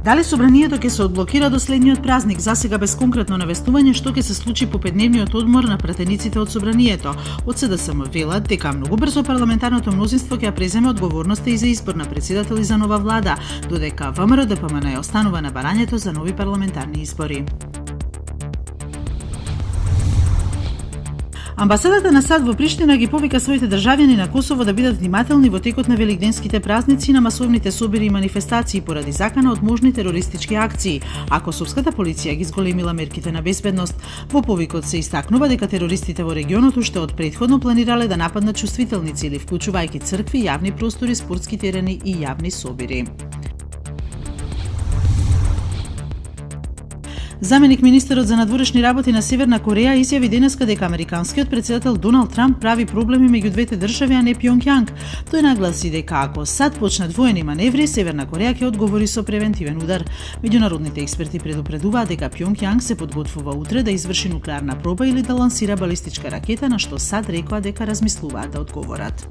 Дали собранието ќе се одблокира до следниот празник, засега без конкретно навестување што ќе се случи по петдневниот одмор на пратениците од собранието. Од СДСМ велат дека многу брзо парламентарното мнозинство ќе преземе одговорноста и за избор на председател и за нова влада, додека ВМРО-ДПМН останува на барањето за нови парламентарни избори. Амбасадата на САД во Приштина ги повика своите државјани на Косово да бидат внимателни во текот на великденските празници и на масовните собири и манифестации поради закана од можни терористички акции, а косовската полиција ги зголемила мерките на безбедност. Во повикот се истакнува дека терористите во регионот уште од претходно планирале да нападнат чувствителни цели, вклучувајќи цркви, јавни простори, спортски терени и јавни собири. Заменик министерот за надворешни работи на Северна Кореја изјави денеска дека американскиот председател Доналд Трамп прави проблеми меѓу двете држави, а не Пјонгјанг. Тој нагласи дека ако САД почнат воени маневри, Северна Кореја ќе одговори со превентивен удар. Меѓународните експерти предупредуваат дека Пјонгјанг се подготвува утре да изврши нуклеарна проба или да лансира балистичка ракета, на што САД рекоа дека размислуваат да одговорат.